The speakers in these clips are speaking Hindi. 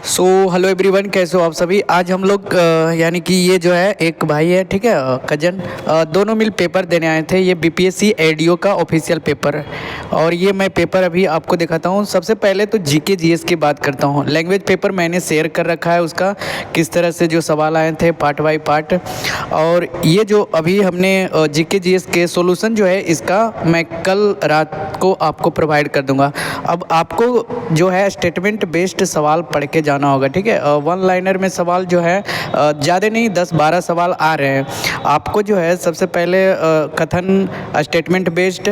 सो हेलो एवरीवन, कैसे हो आप सभी। आज हम लोग यानी कि ये जो है एक भाई है, ठीक है, कजन, दोनों मिल पेपर देने आए थे। ये बीपीएससी एडीओ का ऑफिशियल पेपर है और ये मैं पेपर अभी आपको दिखाता हूँ। सबसे पहले तो जीके जीएस की बात करता हूँ। लैंग्वेज पेपर मैंने शेयर कर रखा है, उसका किस तरह से जो सवाल आए थे पार्ट बाई पार्ट। और ये जो अभी हमने जीके जीएस के सॉल्यूशन जो है इसका मैं कल रात को आपको प्रोवाइड कर दूंगा। अब आपको जो है स्टेटमेंट बेस्ड सवाल पढ़ के जाना होगा, ठीक है। वन लाइनर में सवाल जो है ज़्यादा नहीं, 10-12 सवाल आ रहे हैं। आपको जो है सबसे पहले कथन स्टेटमेंट बेस्ड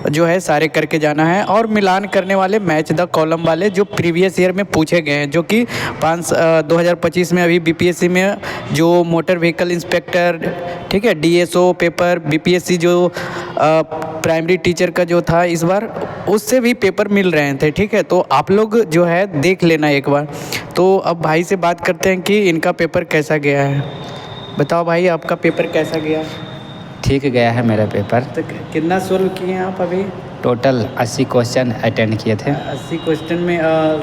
जो है सारे करके जाना है और मिलान करने वाले मैच द कॉलम वाले जो प्रीवियस ईयर में पूछे गए हैं, जो कि 2025 में अभी बीपीएससी में जो मोटर व्हीकल इंस्पेक्टर, ठीक है, डीएसओ पेपर, बीपीएससी जो प्राइमरी टीचर का जो था इस बार, उससे भी पेपर मिल रहे थे, ठीक है। तो आप लोग जो है देख लेना एक बार। तो अब भाई से बात करते हैं कि इनका पेपर कैसा गया है। बताओ भाई, आपका पेपर कैसा गया? ठीक गया है मेरा पेपर। तो कितना सोल्व किए हैं आप अभी? टोटल 80 क्वेश्चन अटेंड किए थे। 80 क्वेश्चन में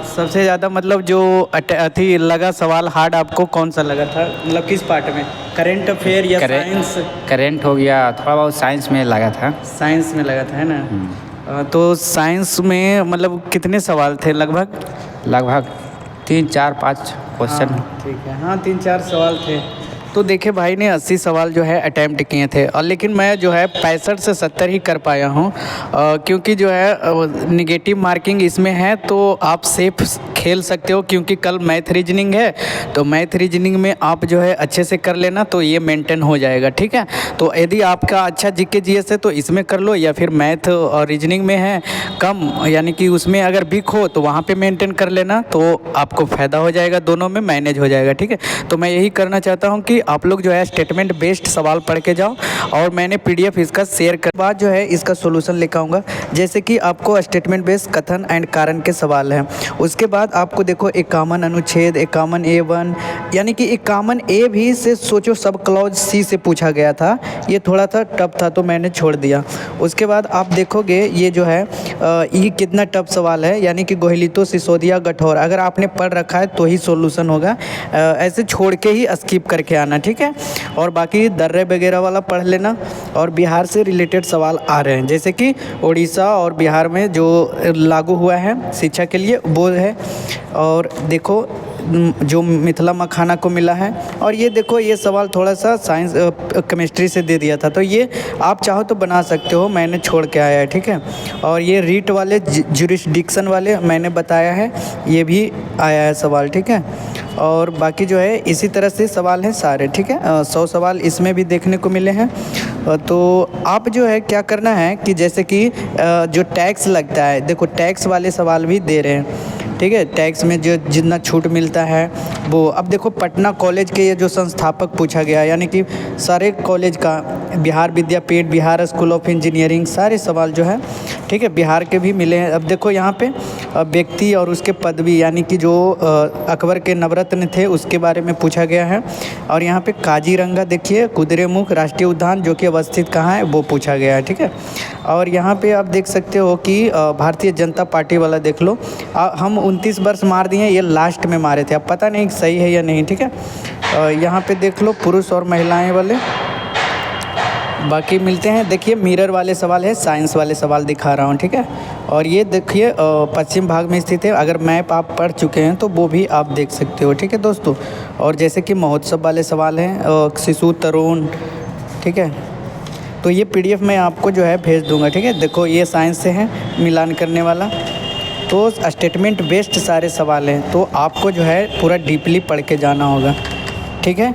सबसे ज़्यादा मतलब जो अथी लगा सवाल हार्ड आपको कौन सा लगा था? मतलब किस पार्ट में, करेंट अफेयर या साइंस? करेंट हो गया, थोड़ा बहुत साइंस में लगा था। साइंस में लगा था, है ना। तो साइंस में मतलब कितने सवाल थे लगभग? लगभग 3-4-5 क्वेश्चन। ठीक है, हाँ 3-4 सवाल थे। तो देखिए भाई ने 80 सवाल जो है अटैम्प्ट किए थे और लेकिन मैं जो है 65 से 70 ही कर पाया हूँ, क्योंकि जो है निगेटिव मार्किंग इसमें है। तो आप सेफ खेल सकते हो क्योंकि कल मैथ रीजनिंग है, तो मैथ रीजनिंग में आप जो है अच्छे से कर लेना तो ये मेंटेन हो जाएगा, ठीक है। तो यदि आपका अच्छा जीके जीएस है तो इसमें कर लो, या फिर मैथ और रीजनिंग में है कम, यानी कि उसमें अगर वीक हो तो वहाँ पे मेंटेन कर लेना, तो आपको फ़ायदा हो जाएगा, दोनों में मैनेज हो जाएगा, ठीक है। तो मैं यही करना चाहता हूँ कि आप लोग जो है स्टेटमेंट बेस्ड सवाल पढ़ के जाओ और मैंने पीडीएफ इसका शेयर कर बाद जो है इसका सॉल्यूशन लेकर आऊँगा। जैसे कि आपको स्टेटमेंट बेस्ड कथन एंड कारण के सवाल हैं, उसके बाद आपको देखो एक कॉमन अनुच्छेद, एक कॉमन A1, यानी कि एक कॉमन ए भी से सोचो सब क्लॉज सी से पूछा गया था। ये थोड़ा सा टफ था तो मैंने छोड़ दिया। उसके बाद आप देखोगे ये जो है ये कितना टफ सवाल है, यानी कि गोहिलितो सिसोदिया गठौर, अगर आपने पढ़ रखा है तो ही सॉल्यूशन होगा, ऐसे छोड़ के ही स्किप करके आना, ठीक है। और बाकी दर्रे वगैरह वाला पढ़ लेना। और बिहार से रिलेटेड सवाल आ रहे हैं, जैसे कि उड़ीसा और बिहार में जो लागू हुआ है शिक्षा के लिए वो है। और देखो जो मिथिला मखाना को मिला है। और ये देखो ये सवाल थोड़ा सा साइंस केमिस्ट्री से दे दिया था, तो ये आप चाहो तो बना सकते हो, मैंने छोड़ के आया है, ठीक है। और ये रीट वाले जुरिस्डिक्शन वाले मैंने बताया है, ये भी आया है सवाल, ठीक है। और बाकी जो है इसी तरह से सवाल हैं सारे, ठीक है। 100 सवाल इसमें भी देखने को मिले हैं। तो आप जो है क्या करना है कि जैसे कि जो टैक्स लगता है, देखो टैक्स वाले सवाल भी दे रहे हैं, ठीक है। टैक्स में जो जितना छूट मिलता है वो, अब देखो पटना कॉलेज के ये जो संस्थापक पूछा गया, यानी कि सारे कॉलेज का, बिहार विद्यापीठ, बिहार स्कूल ऑफ इंजीनियरिंग, सारे सवाल जो है, ठीक है, बिहार के भी मिले हैं। अब देखो यहाँ पे व्यक्ति और उसके पदवी, यानी कि जो अकबर के नवरत्न थे उसके बारे में पूछा गया है। और यहाँ पे काजीरंगा देखिए, कुद्रेमुख राष्ट्रीय उद्यान जो कि अवस्थित कहाँ है वो पूछा गया है, ठीक है। और यहाँ पे आप देख सकते हो कि भारतीय जनता पार्टी वाला देख लो, हम 29 वर्ष मार दिए, ये लास्ट में मारे थे, अब पता नहीं सही है या नहीं, ठीक है। यहाँ पे देख लो पुरुष और महिलाएं वाले। बाकी मिलते हैं, देखिए मिरर वाले सवाल है, साइंस वाले सवाल दिखा रहा हूँ, ठीक है। और ये देखिए पश्चिम भाग में स्थित है, अगर मैप आप पढ़ चुके हैं तो वो भी आप देख सकते हो, ठीक है दोस्तों। और जैसे कि महोत्सव वाले सवाल हैं, शिशु तरुण, ठीक है। तो ये पीडीएफ मैं आपको जो है भेज दूंगा, ठीक है। देखो ये साइंस से है मिलान करने वाला, तो स्टेटमेंट बेस्ड सारे सवाल हैं, तो आपको जो है पूरा डीपली पढ़ के जाना होगा, ठीक है।